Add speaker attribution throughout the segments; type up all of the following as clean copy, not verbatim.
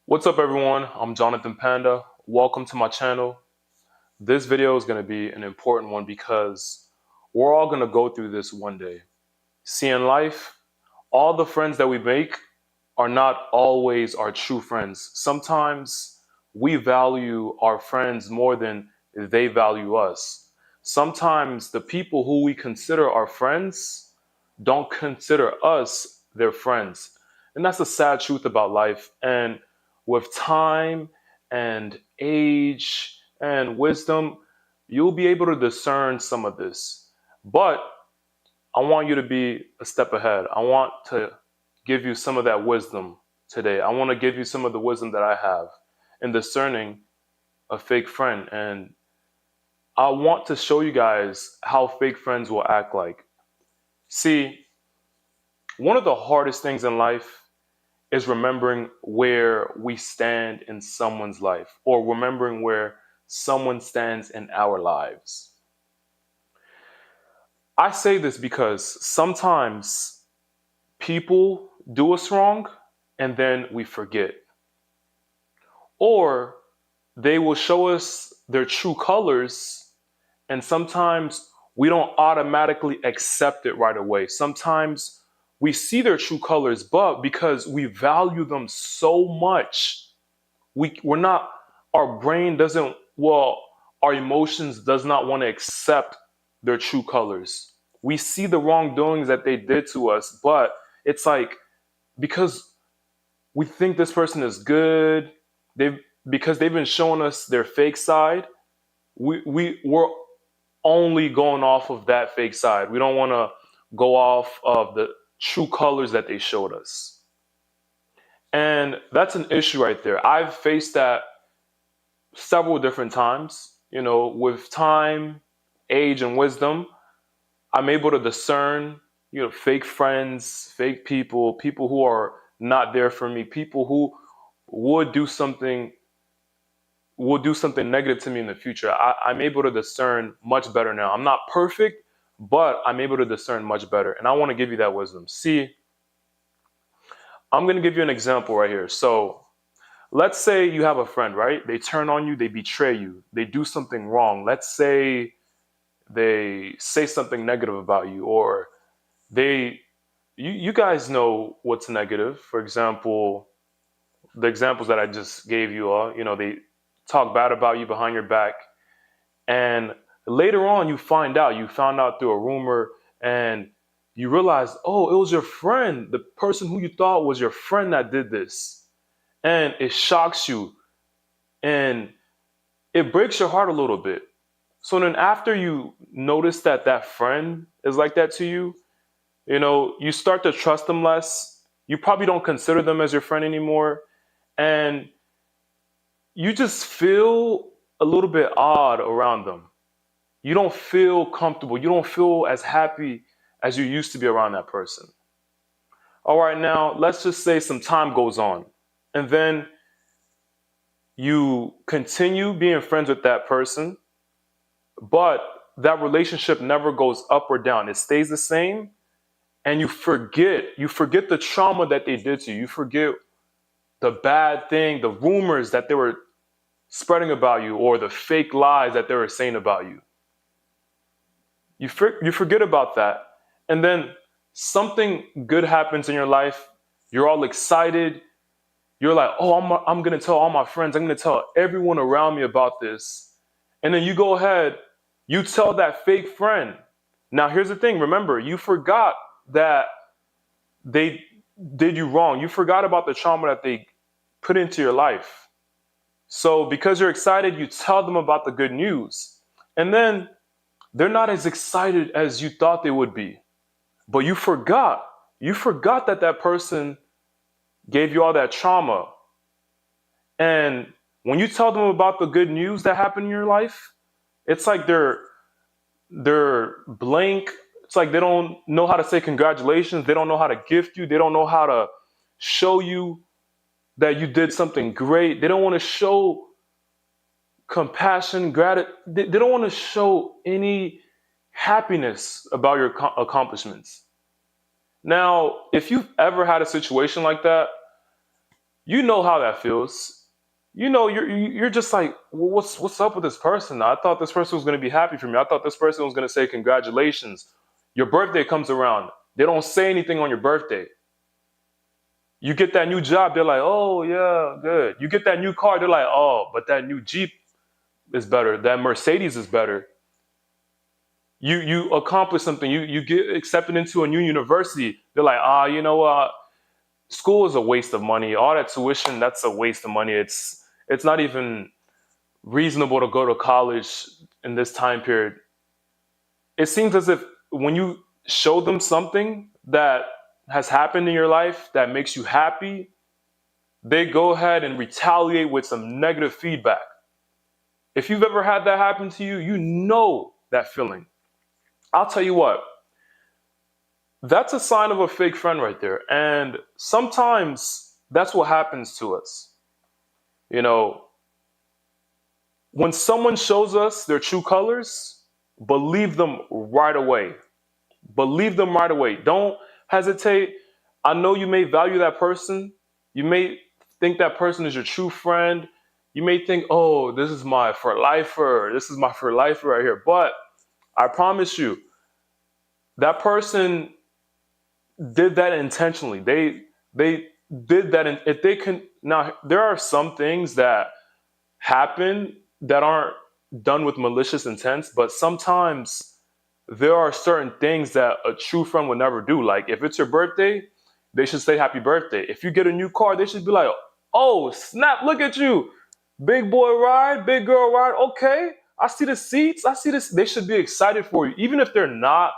Speaker 1: What's up, everyone? I'm Jonathan Panda. Welcome to my channel. This video is going to be an important one because we're all going to go through this one day. See, in life, all the friends that we make are not always our true friends. Sometimes we value our friends more than they value us. Sometimes the people who we consider our friends don't consider us their friends. And that's the sad truth about life. And with time and age and wisdom, you'll be able to discern some of this. But I want you to be a step ahead. I want to give you some of that wisdom today. I want to give you some of the wisdom that I have in discerning a fake friend. And I want to show you guys how fake friends will act like. See, one of the hardest things in life is remembering where we stand in someone's life or remembering where someone stands in our lives. I say this because sometimes people do us wrong and then we forget. Or they will show us their true colors and sometimes we don't automatically accept it right away. Sometimes we see their true colors, but because we value them so much, we're not, our brain doesn't, well, our emotions does not want to accept their true colors. We see the wrongdoings that they did to us, but it's like because we think this person is good, they've because they've been showing us their fake side, we're only going off of that fake side. We don't want to go off of the true colors that they showed us. And that's an issue right there. I've faced that several different times. You know, with time, age, and wisdom, I'm able to discern, fake friends, fake people, people who are not there for me, people who would do something negative to me in the future. I'm able to discern much better now. I'm not perfect, but I'm able to discern much better. And I want to give you that wisdom. See, I'm going to give you an example right here. So let's say you have a friend, right? They turn on you, they betray you, they do something wrong. Let's say they say something negative about you, or they, you guys know what's negative. For example, the examples that I just gave you are, they talk bad about you behind your back. And later on, you found out through a rumor and you realize, oh, it was your friend, the person who you thought was your friend that did this. And it shocks you and it breaks your heart a little bit. So then after you notice that that friend is like that to you, you start to trust them less. You probably don't consider them as your friend anymore. And you just feel a little bit odd around them. You don't feel comfortable. You don't feel as happy as you used to be around that person. All right, now let's just say some time goes on and then you continue being friends with that person, but that relationship never goes up or down. It stays the same and you forget the trauma that they did to you. You forget the bad thing, the rumors that they were spreading about you or the fake lies that they were saying about you. You forget about that. And then something good happens in your life. You're all excited. You're like, oh, I'm going to tell all my friends. I'm going to tell everyone around me about this. And then you go ahead, you tell that fake friend. Now, here's the thing. Remember, you forgot that they did you wrong. You forgot about the trauma that they put into your life. So because you're excited, you tell them about the good news. And then they're not as excited as you thought they would be. But you forgot. You forgot that that person gave you all that trauma. And when you tell them about the good news that happened in your life, it's like they're blank. It's like they don't know how to say congratulations. They don't know how to gift you. They don't know how to show you that you did something great. They don't want to show compassion, gratitude. They don't want to show any happiness about your accomplishments. Now, if you've ever had a situation like that, You know how that feels. You know, you're just like, well, what's up with this person? I thought this person was going to be happy for me. I thought this person was going to say congratulations. Your birthday comes around. They don't say anything on your birthday. You get that new job, they're like, oh yeah, good. You get that new car, they're like, oh, but that new Jeep is better. That Mercedes is better. You accomplish something. You get accepted into a new university. They're like, you know what? School is a waste of money. All that tuition, that's a waste of money. It's not even reasonable to go to college in this time period. It seems as if when you show them something that has happened in your life that makes you happy, they go ahead and retaliate with some negative feedback. If you've ever had that happen to you, you know that feeling. I'll tell you what, that's a sign of a fake friend right there. And sometimes that's what happens to us. You know, when someone shows us their true colors, believe them right away. Believe them right away. Don't hesitate. I know you may value that person. You may think that person is your true friend. You may think, oh, this is my for lifer. This is my for lifer right here. But I promise you, that person did that intentionally. They did that, and if they can now, there are some things that happen that aren't done with malicious intents, but sometimes there are certain things that a true friend would never do. Like if it's your birthday, they should say happy birthday. If you get a new car, they should be like, oh snap, look at you. Big boy ride, big girl ride. Okay. I see the seats. I see this. They should be excited for you. Even if they're not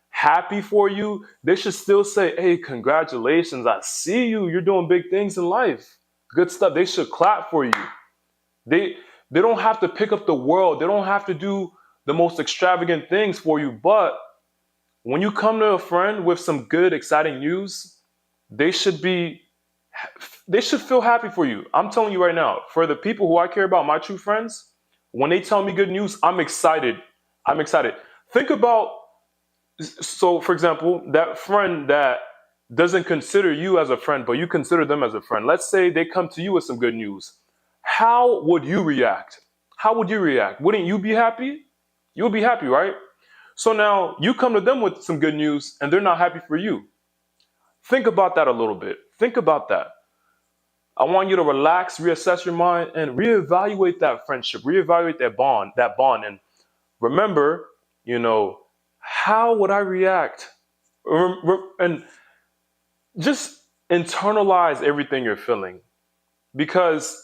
Speaker 1: happy for you, they should still say, hey, congratulations. I see you. You're doing big things in life. Good stuff. They should clap for you. They they don't have to pick up the world. They don't have to do the most extravagant things for you. But when you come to a friend with some good, exciting news, they should be they should feel happy for you. I'm telling you right now, for the people who I care about, my true friends, when they tell me good news, I'm excited. I'm excited. Think about, so for example, that friend that doesn't consider you as a friend, but you consider them as a friend. Let's say they come to you with some good news. How would you react? How would you react? Wouldn't you be happy? You would be happy, right? So now you come to them with some good news and they're not happy for you. Think about that a little bit. Think about that. I want you to relax, reassess your mind, and reevaluate that friendship, reevaluate that bond. And remember, you know, how would I react? And just internalize everything you're feeling. Because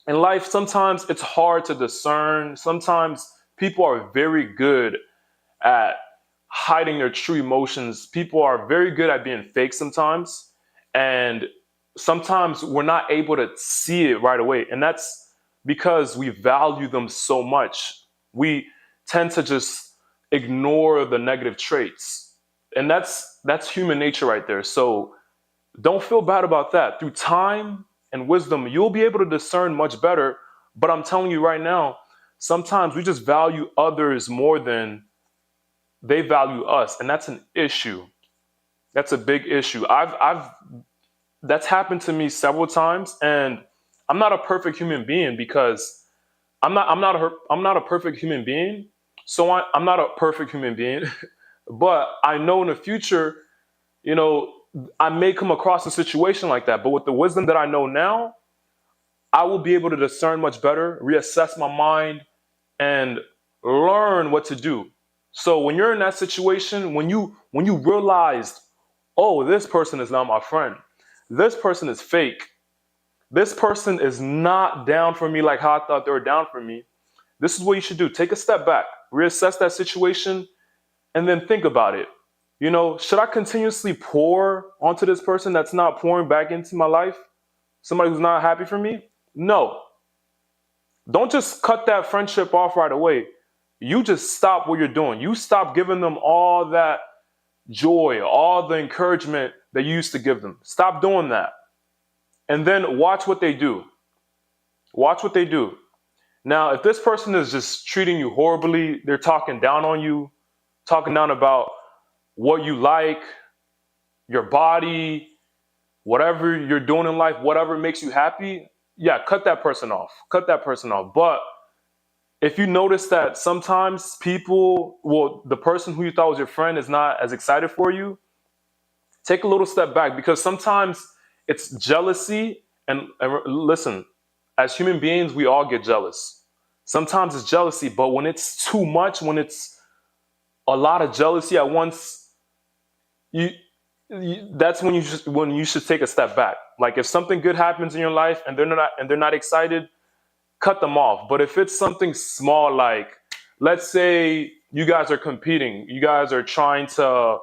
Speaker 1: in life, sometimes it's hard to discern. Sometimes people are very good at hiding their true emotions. People are very good at being fake sometimes. And sometimes we're not able to see it right away. And that's because we value them so much. We tend to just ignore the negative traits. And that's human nature right there. So don't feel bad about that. Through time and wisdom, you'll be able to discern much better. But I'm telling you right now, sometimes we just value others more than they value us, and that's an issue. That's a big issue. I've That's happened to me several times, and I'm not a perfect human being because I'm not a perfect human being. So I'm not a perfect human being, but I know in the future, you know, I may come across a situation like that. But with the wisdom that I know now, I will be able to discern much better, reassess my mind, and learn what to do. So when you're in that situation, when you realized, oh, this person is not my friend, this person is fake, this person is not down for me like how I thought they were down for me, this is what you should do. Take a step back, reassess that situation, and then think about it. You know, should I continuously pour onto this person that's not pouring back into my life? Somebody who's not happy for me? No. Don't just cut that friendship off right away. You just stop what you're doing. You stop giving them all that joy, all the encouragement that you used to give them. Stop doing that. And then watch what they do. Watch what they do. Now, if this person is just treating you horribly, they're talking down on you, talking down about what you like, your body, Whatever you're doing in life, whatever makes you happy, yeah, cut that person off. Cut that person off. But if you notice that sometimes people, well, the person who you thought was your friend is not as excited for you, take a little step back, because sometimes it's jealousy. And listen, as human beings, we all get jealous. Sometimes it's jealousy, but when it's too much, when it's a lot of jealousy at once, you, that's when you should take a step back. Like if something good happens in your life and they're not excited, cut them off. But if it's something small, like let's say you guys are competing, you guys are trying to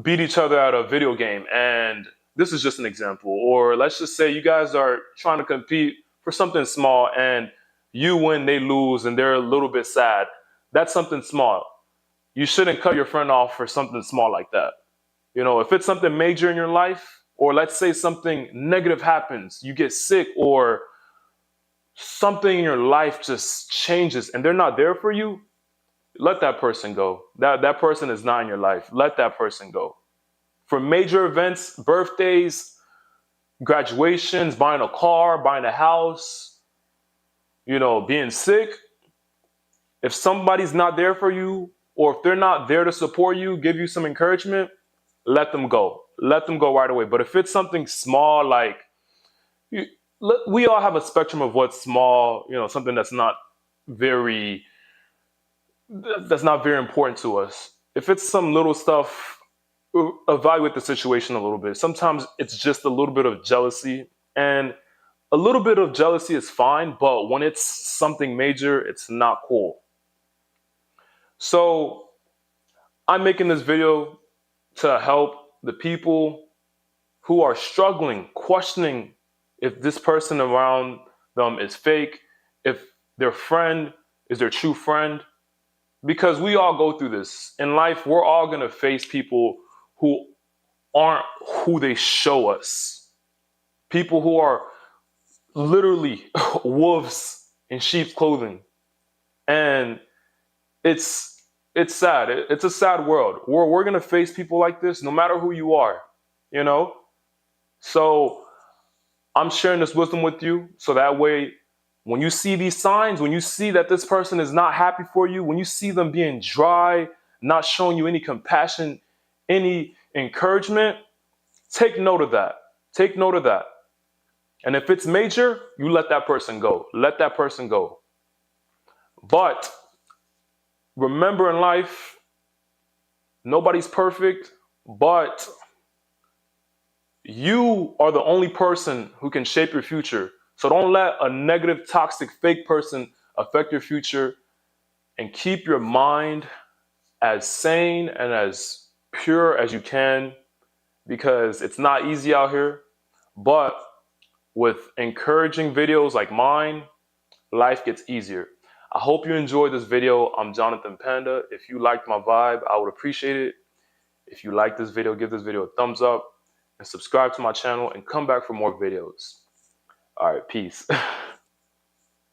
Speaker 1: beat each other at a video game, and this is just an example. Or let's just say you guys are trying to compete for something small, and you win, they lose, and they're a little bit sad. That's something small. You shouldn't cut your friend off for something small like that. You know, if it's something major in your life, or let's say something negative happens, you get sick, or something in your life just changes and they're not there for you, let that person go. That person is not in your life. Let that person go. For major events, birthdays, graduations, buying a car, buying a house, you know, being sick, if somebody's not there for you, or if they're not there to support you, give you some encouragement, let them go. Let them go right away. But if it's something small, like you, we all have a spectrum of what's small, you know, something very that's not very important to us. If it's some little stuff, evaluate the situation a little bit. Sometimes it's just a little bit of jealousy, and a little bit of jealousy is fine, but when it's something major, it's not cool. So I'm making this video to help the people who are struggling, questioning if this person around them is fake, if their friend is their true friend. Because we all go through this. In life, we're all going to face people who aren't who they show us. People who are literally wolves in sheep's clothing. And it's sad. It's a sad world. We're going to face people like this no matter who you are, you know? So I'm sharing this wisdom with you so that way when you see these signs, when you see that this person is not happy for you, when you see them being dry, not showing you any compassion, any encouragement, take note of that. Take note of that. And if it's major, you let that person go. Let that person go. But remember in life, nobody's perfect, but you are the only person who can shape your future. So don't let a negative, toxic, fake person affect your future, and keep your mind as sane and as pure as you can, because it's not easy out here. But with encouraging videos like mine, life gets easier. I hope you enjoyed this video. I'm Jonathan Panda. If you liked my vibe, I would appreciate it. If you like this video, give this video a thumbs up and subscribe to my channel and come back for more videos. All right, peace.